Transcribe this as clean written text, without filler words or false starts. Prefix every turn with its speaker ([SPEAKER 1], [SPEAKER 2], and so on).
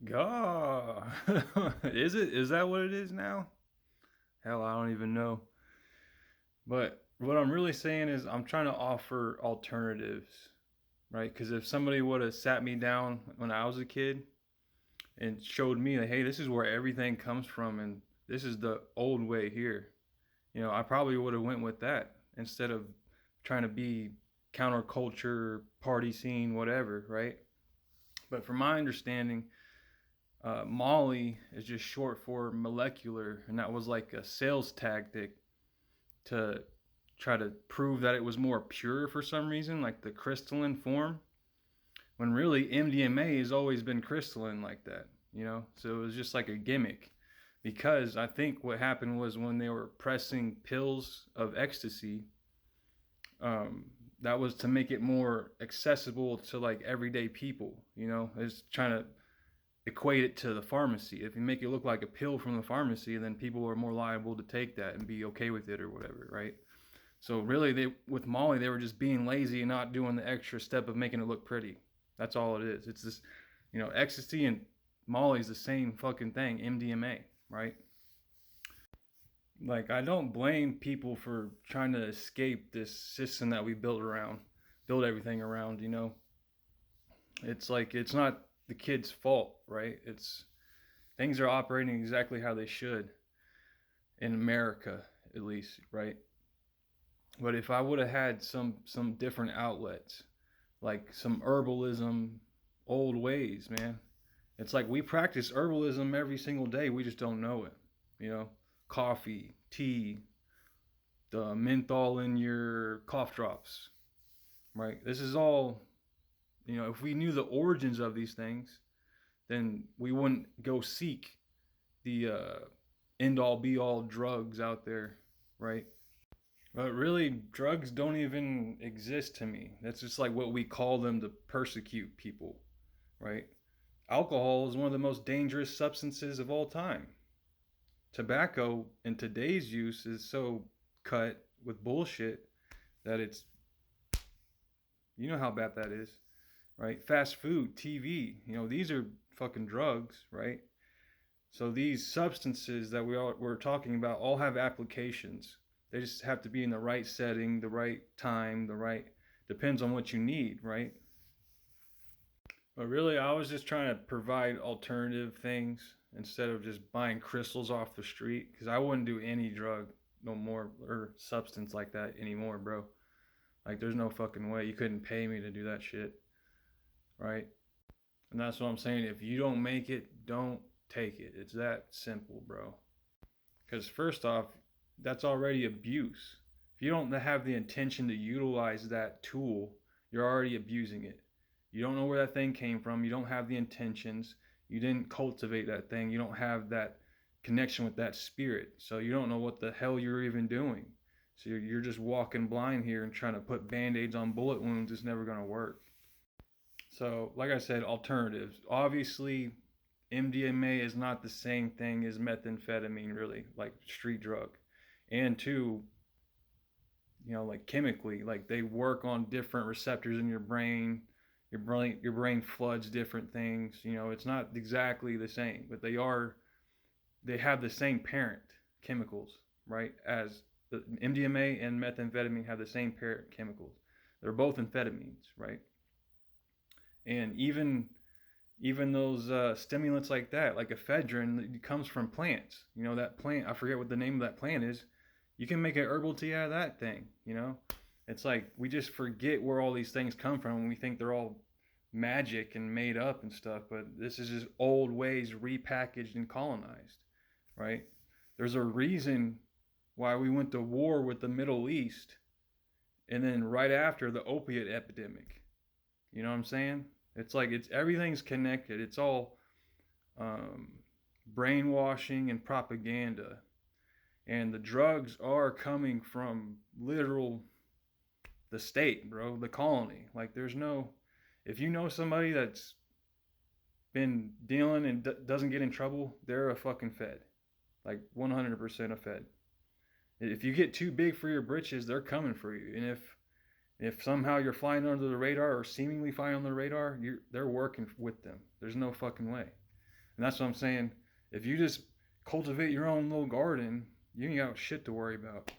[SPEAKER 1] God, is it? Is that what it is now? Hell, I don't even know. But what I'm really saying is, I'm trying to offer alternatives, right? Because if somebody would have sat me down when I was a kid and showed me that, hey, this is where everything comes from, and this is the old way here, I probably would have went with that instead of trying to be counterculture, party scene, whatever, right? But from my understanding, Molly is just short for molecular, and that was like a sales tactic to try to prove that it was more pure for some reason, like the crystalline form, when really MDMA has always been crystalline like that. So it was just like a gimmick. Because I think what happened was when they were pressing pills of ecstasy, that was to make it more accessible to like everyday people. It's trying to equate it to the pharmacy. If you make it look like a pill from the pharmacy, then people are more liable to take that and be okay with it or whatever, right? So really, they with Molly, they were just being lazy and not doing the extra step of making it look pretty. That's all it is. It's this, ecstasy and Molly's the same fucking thing. MDMA, right? Like I don't blame people for trying to escape this system that we build everything around. It's like it's not the kid's fault, right? It's things are operating exactly how they should in America, at least, right? But if I would have had some different outlets, like some herbalism, old ways, man. It's like we practice herbalism every single day. We just don't know it. You know, coffee, tea, the menthol in your cough drops, right? This is all, if we knew the origins of these things, then we wouldn't go seek the end all be all drugs out there, right? But really, drugs don't even exist to me. That's just like what we call them to persecute people, right? Alcohol is one of the most dangerous substances of all time. Tobacco in today's use is so cut with bullshit that it's, you know how bad that is, right? Fast food, TV, these are fucking drugs, right? So these substances that we're talking about all have applications. They just have to be in the right setting, the right time, the right depends on what you need, right? But really, I was just trying to provide alternative things instead of just buying crystals off the street because I wouldn't do any drug no more or substance like that anymore, bro. Like, there's no fucking way you couldn't pay me to do that shit, right? And that's what I'm saying. If you don't make it, don't take it. It's that simple, bro. Because first off, that's already abuse. If you don't have the intention to utilize that tool, you're already abusing it. You don't know where that thing came from. You don't have the intentions. You didn't cultivate that thing. You don't have that connection with that spirit. So you don't know what the hell you're even doing. So you're just walking blind here and trying to put band aids on bullet wounds. It's never going to work. So, like I said, alternatives. Obviously, MDMA is not the same thing as methamphetamine, really, like street drug. And two, like chemically, like they work on different receptors in your brain. Your brain floods different things. It's not exactly the same, but they have the same parent chemicals, right? As the MDMA and methamphetamine have the same parent chemicals. They're both amphetamines, right? And even those stimulants like that, like ephedrine, it comes from plants. That plant, I forget what the name of that plant is. You can make an herbal tea out of that thing. It's like we just forget where all these things come from and we think they're all magic and made up and stuff, but this is just old ways repackaged and colonized, right? There's a reason why we went to war with the Middle East and then right after the opiate epidemic. You know what I'm saying? It's like it's everything's connected. It's all um, brainwashing and propaganda, and the drugs are coming from literal the state, bro, the colony. Like there's no, if you know somebody that's been dealing and doesn't get in trouble, they're a fucking fed, like 100% a fed. If you get too big for your britches, they're coming for you, and if somehow you're flying under the radar or seemingly flying under the radar, they're working with them. There's no fucking way. And that's what I'm saying. If you just cultivate your own little garden, you ain't got shit to worry about.